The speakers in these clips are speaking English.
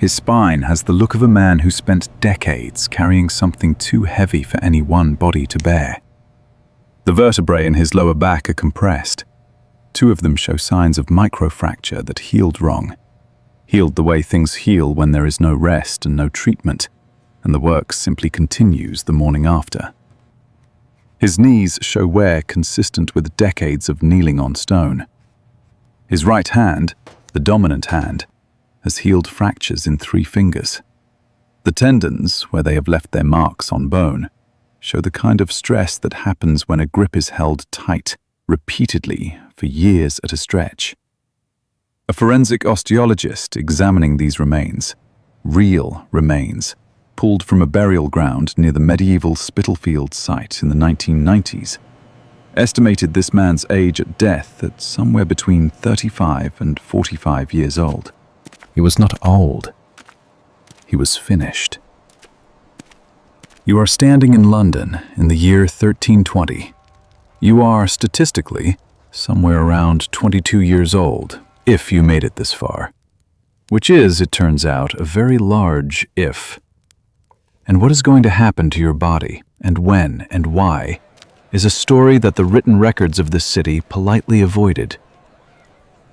His spine has the look of a man who spent decades carrying something too heavy for any one body to bear. The vertebrae in his lower back are compressed. 2 of them show signs of microfracture that healed wrong. Healed the way things heal when there is no rest and no treatment, and the work simply continues the morning after. His knees show wear consistent with decades of kneeling on stone. His right hand, the dominant hand, has healed fractures in 3 fingers. The tendons, where they have left their marks on bone, show the kind of stress that happens when a grip is held tight, repeatedly, for years at a stretch. A forensic osteologist examining these remains, real remains, pulled from a burial ground near the medieval Spitalfields site in the 1990s, estimated this man's age at death at somewhere between 35 and 45 years old. He was not old. He was finished. You are standing in London in the year 1320. You are, statistically, somewhere around 22 years old, if you made it this far. Which is, it turns out, a very large if. And what is going to happen to your body, and when, and why, is a story that the written records of this city politely avoided.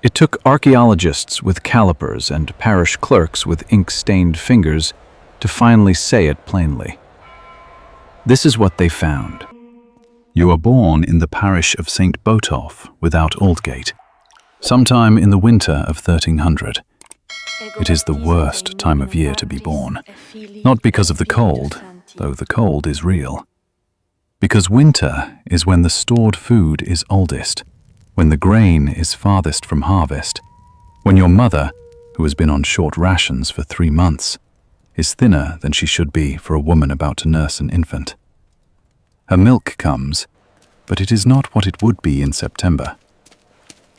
It took archaeologists with calipers and parish clerks with ink-stained fingers to finally say it plainly. This is what they found. You were born in the parish of St. Botolph without Aldgate, sometime in the winter of 1300. It is the worst time of year to be born, not because of the cold, though the cold is real. Because winter is when the stored food is oldest, when the grain is farthest from harvest, when your mother, who has been on short rations for 3 months, is thinner than she should be for a woman about to nurse an infant. Her milk comes, but it is not what it would be in September.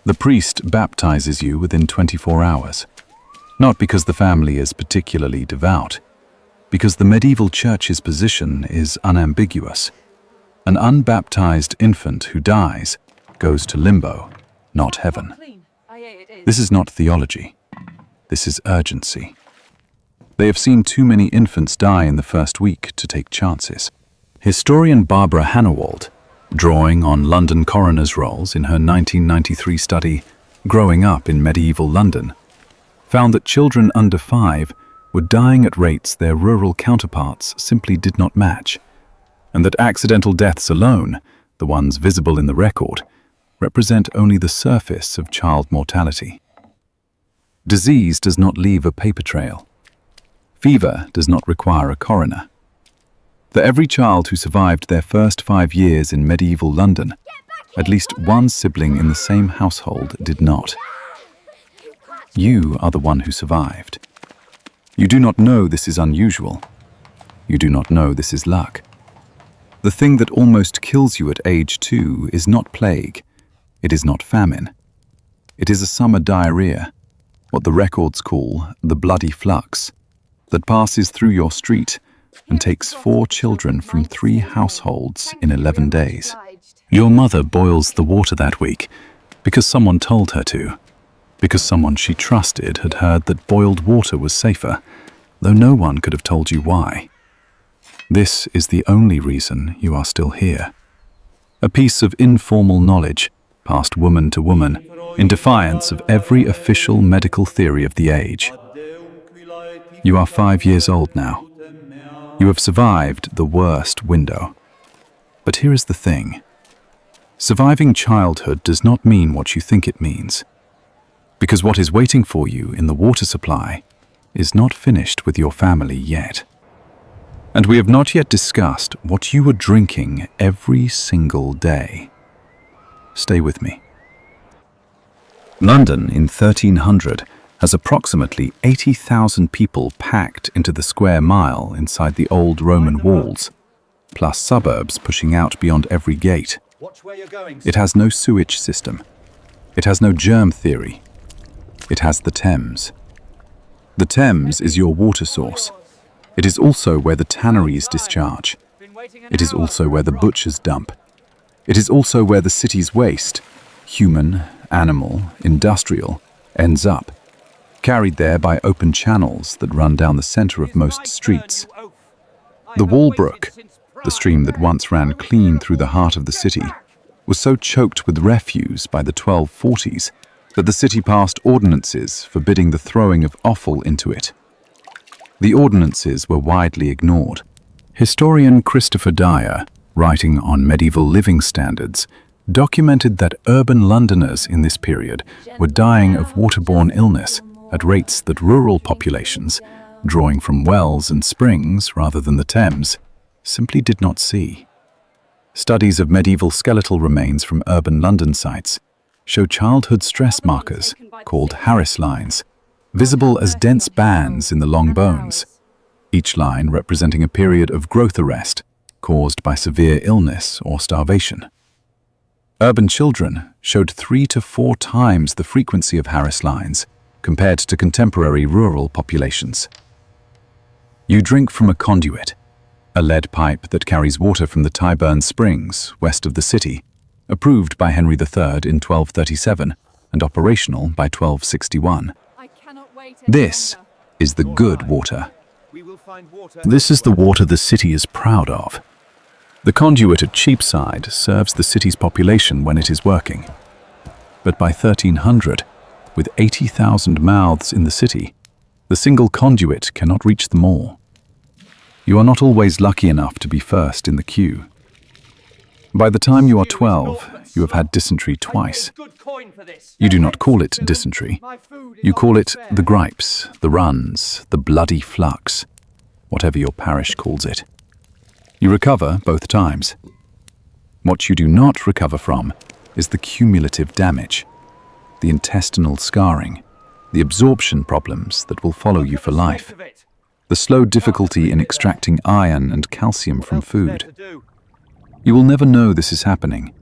The priest baptizes you within 24 hours, not because the family is particularly devout, because the medieval church's position is unambiguous. An unbaptized infant who dies goes to limbo, not heaven. This is not theology. This is urgency. They have seen too many infants die in the first week to take chances. Historian Barbara Hannawald, drawing on London coroner's rolls in her 1993 study, Growing Up in Medieval London, found that children under 5 were dying at rates their rural counterparts simply did not match, and that accidental deaths alone, the ones visible in the record, represent only the surface of child mortality. Disease does not leave a paper trail. Fever does not require a coroner. For every child who survived their first 5 years in medieval London, at least one sibling in the same household did not. You are the one who survived. You do not know this is unusual. You do not know this is luck. The thing that almost kills you at age 2 is not plague. It is not famine. It is a summer diarrhea, what the records call the bloody flux, that passes through your street and takes 4 children from 3 households in 11 days. Your mother boils the water that week because someone told her to, because someone she trusted had heard that boiled water was safer, though no one could have told you why. This is the only reason you are still here. A piece of informal knowledge, passed woman to woman, in defiance of every official medical theory of the age. You are 5 years old now. You have survived the worst window. But here is the thing. Surviving childhood does not mean what you think it means, because what is waiting for you in the water supply is not finished with your family yet. And we have not yet discussed what you were drinking every single day. Stay with me. London in 1300 has approximately 80,000 people packed into the square mile inside the old Roman walls, plus suburbs pushing out beyond every gate. It has no sewage system. It has no germ theory. It has the Thames. The Thames is your water source. It is also where the tanneries discharge. It is also where the butchers dump. It is also where the city's waste, human, animal, industrial, ends up. carried there by open channels that run down the center of most streets. The Walbrook, the stream that once ran clean through the heart of the city, was so choked with refuse by the 1240s that the city passed ordinances forbidding the throwing of offal into it. The ordinances were widely ignored. Historian Christopher Dyer, writing on medieval living standards, documented that urban Londoners in this period were dying of waterborne illness at rates that rural populations, drawing from wells and springs rather than the Thames, simply did not see. Studies of medieval skeletal remains from urban London sites show childhood stress markers, called Harris lines, visible as dense bands in the long bones, each line representing a period of growth arrest caused by severe illness or starvation. Urban children showed 3 to 4 times the frequency of Harris lines compared to contemporary rural populations. You drink from a conduit, a lead pipe that carries water from the Tyburn Springs, west of the city, approved by Henry III in 1237 and operational by 1261. This is the good water. This is the water the city is proud of. The conduit at Cheapside serves the city's population when it is working. But by 1300, with 80,000 mouths in the city, the single conduit cannot reach them all. You are not always lucky enough to be first in the queue. By the time you are 12, you have had dysentery twice. You do not call it dysentery. You call it the gripes, the runs, the bloody flux, whatever your parish calls it. You recover both times. What you do not recover from is the cumulative damage, the intestinal scarring, the absorption problems that will follow you for life, the slow difficulty in extracting iron and calcium from food. You will never know this is happening.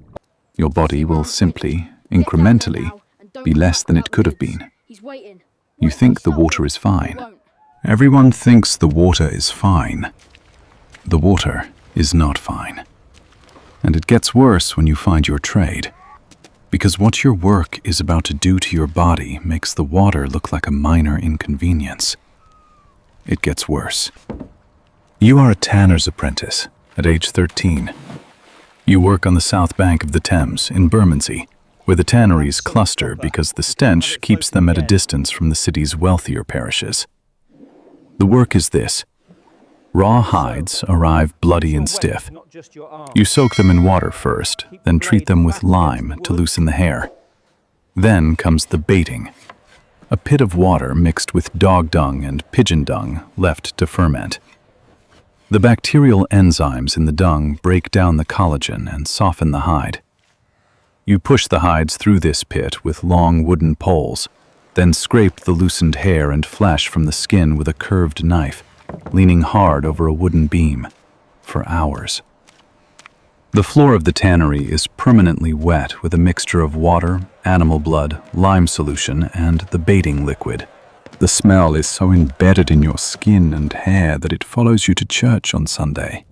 Your body will simply, incrementally, be less than it could have been. You think the water is fine. Everyone thinks the water is fine. The water is not fine. And it gets worse when you find your trade. Because what your work is about to do to your body makes the water look like a minor inconvenience. It gets worse. You are a tanner's apprentice at age 13. You work on the south bank of the Thames in Bermondsey, where the tanneries cluster because the stench keeps them at a distance from the city's wealthier parishes. The work is this. Raw hides arrive bloody and stiff. You soak them in water first, then treat them with lime to loosen the hair. Then comes the baiting, a pit of water mixed with dog dung and pigeon dung left to ferment. The bacterial enzymes in the dung break down the collagen and soften the hide. You push the hides through this pit with long wooden poles, then scrape the loosened hair and flesh from the skin with a curved knife, leaning hard over a wooden beam, for hours. The floor of the tannery is permanently wet with a mixture of water, animal blood, lime solution, and the baiting liquid. The smell is so embedded in your skin and hair that it follows you to church on Sunday.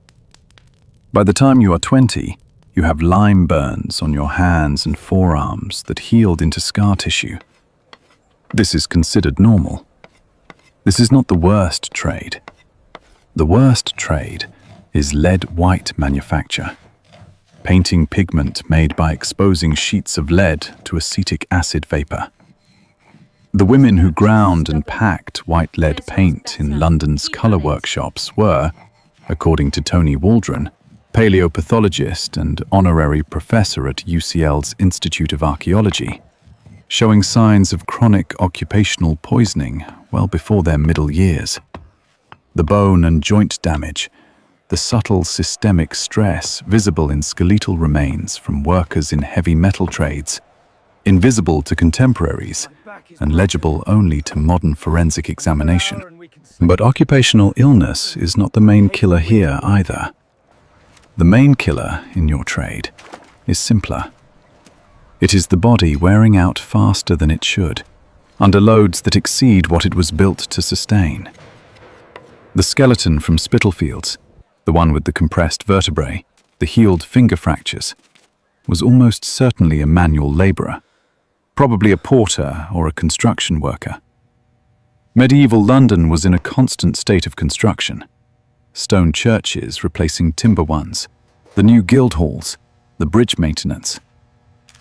By the time you are 20, you have lime burns on your hands and forearms that healed into scar tissue. This is considered normal. This is not the worst trade. The worst trade is lead white manufacture, painting pigment made by exposing sheets of lead to acetic acid vapor. The women who ground and packed white lead paint in London's colour workshops were, according to Tony Waldron, paleopathologist and honorary professor at UCL's Institute of Archaeology, showing signs of chronic occupational poisoning well before their middle years. The bone and joint damage, the subtle systemic stress visible in skeletal remains from workers in heavy metal trades, invisible to contemporaries and legible only to modern forensic examination. But occupational illness is not the main killer here either. The main killer in your trade is simpler. It is the body wearing out faster than it should, under loads that exceed what it was built to sustain. The skeleton from Spitalfields, the one with the compressed vertebrae, the healed finger fractures, was almost certainly a manual labourer, probably a porter or a construction worker. Medieval London was in a constant state of construction. Stone churches replacing timber ones, the new guild halls, the bridge maintenance.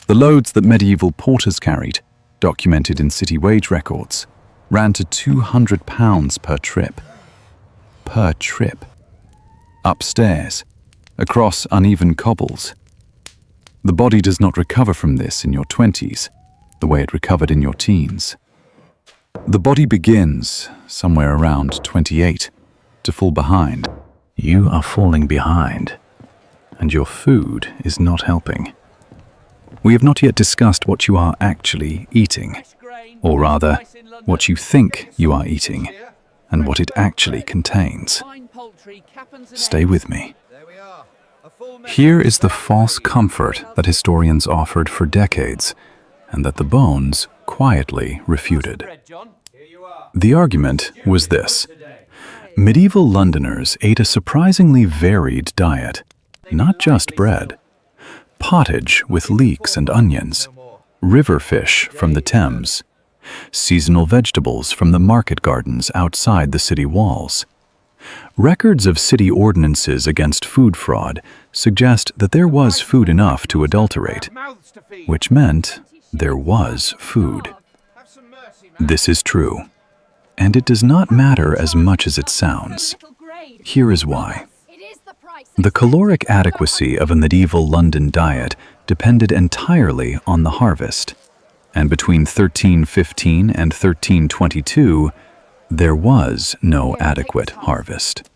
The loads that medieval porters carried, documented in city wage records, ran to £200 per trip. Per trip. Upstairs, across uneven cobbles. The body does not recover from this in your 20s, the way it recovered in your teens. The body begins, somewhere around 28, to fall behind. You are falling behind, and your food is not helping. We have not yet discussed what you are actually eating, or rather, what you think you are eating, and what it actually contains. Stay with me. Here is the false comfort that historians offered for decades, and that the bones quietly refuted. The argument was this: medieval Londoners ate a surprisingly varied diet, not just bread. Pottage with leeks and onions, river fish from the Thames, seasonal vegetables from the market gardens outside the city walls. Records of city ordinances against food fraud suggest that there was food enough to adulterate, which meant there was food. This is true, and it does not matter as much as it sounds. Here is why. The caloric adequacy of a medieval London diet depended entirely on the harvest, and between 1315 and 1322, there was no adequate harvest.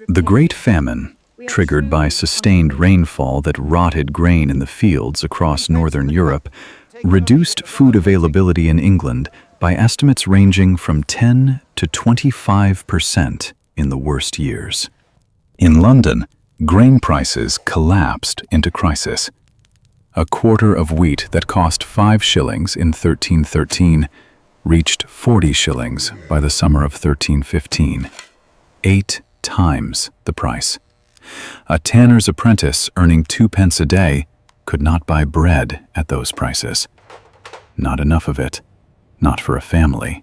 The Great Famine, triggered by sustained rainfall that rotted grain in the fields across northern Europe, reduced food availability in England by estimates ranging from 10 to 25% in the worst years. In London, grain prices collapsed into crisis. A quarter of wheat that cost 5 shillings in 1313 reached 40 shillings by the summer of 1315, 8 times the price. A tanner's apprentice earning 2 pence a day could not buy bread at those prices. Not enough of it, not for a family.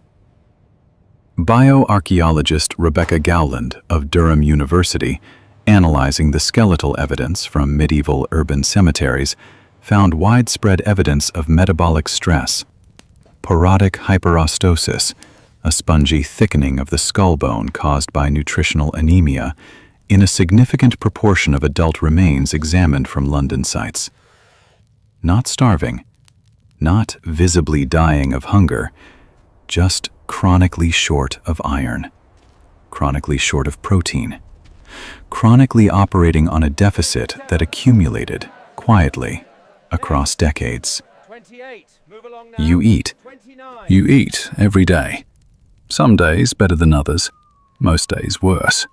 Bioarchaeologist Rebecca Gowland of Durham University, analyzing the skeletal evidence from medieval urban cemeteries, found widespread evidence of metabolic stress, porotic hyperostosis, a spongy thickening of the skull bone caused by nutritional anemia, in a significant proportion of adult remains examined from London sites. Not starving, not visibly dying of hunger, just chronically short of iron, chronically short of protein, chronically operating on a deficit that accumulated quietly across decades. You eat. You eat every day. Some days better than others, most days worse.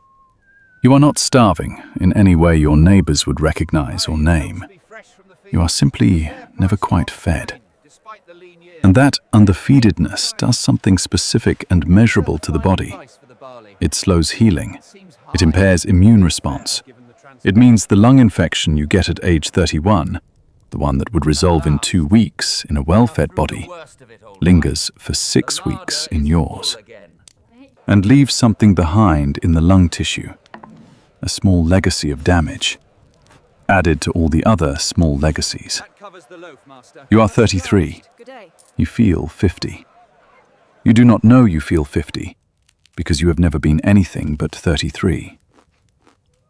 You are not starving in any way your neighbors would recognize or name. You are simply never quite fed. And that underfeededness does something specific and measurable to the body. It slows healing. It impairs immune response. It means the lung infection you get at age 31, the one that would resolve in 2 weeks in a well-fed body, lingers for 6 weeks in yours, and leaves something behind in the lung tissue, a small legacy of damage, added to all the other small legacies. You are 33. You feel 50. You do not know you feel 50, because you have never been anything but 33.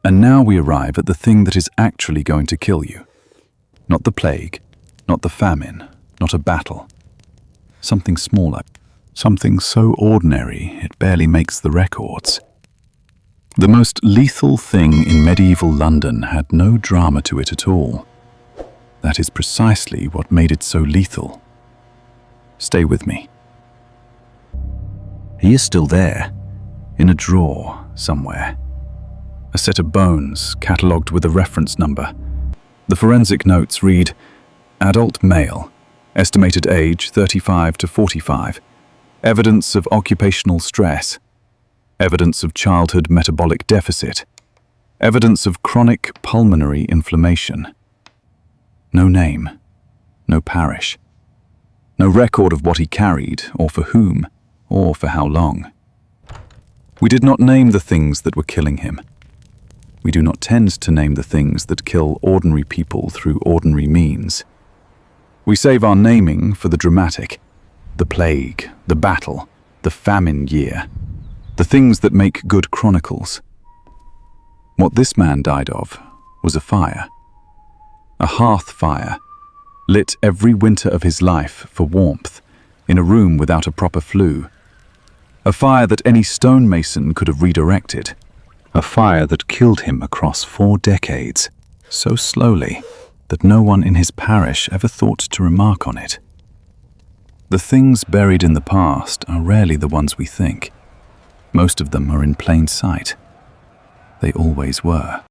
And now we arrive at the thing that is actually going to kill you. Not the plague, not the famine, not a battle. Something smaller, something so ordinary it barely makes the records. The most lethal thing in medieval London had no drama to it at all. That is precisely what made it so lethal. Stay with me. He is still there, in a drawer somewhere. A set of bones catalogued with a reference number. The forensic notes read, adult male, estimated age 35 to 45, evidence of occupational stress, evidence of childhood metabolic deficit, evidence of chronic pulmonary inflammation. No name, no parish, no record of what he carried or for whom. or for how long. We did not name the things that were killing him. We do not tend to name the things that kill ordinary people through ordinary means. We save our naming for the dramatic, the plague, the battle, the famine year, the things that make good chronicles. What this man died of was a fire. A hearth fire, lit every winter of his life for warmth, in a room without a proper flue. A fire that any stonemason could have redirected. A fire that killed him across 4 decades, so slowly that no one in his parish ever thought to remark on it. The things buried in the past are rarely the ones we think. Most of them are in plain sight. They always were.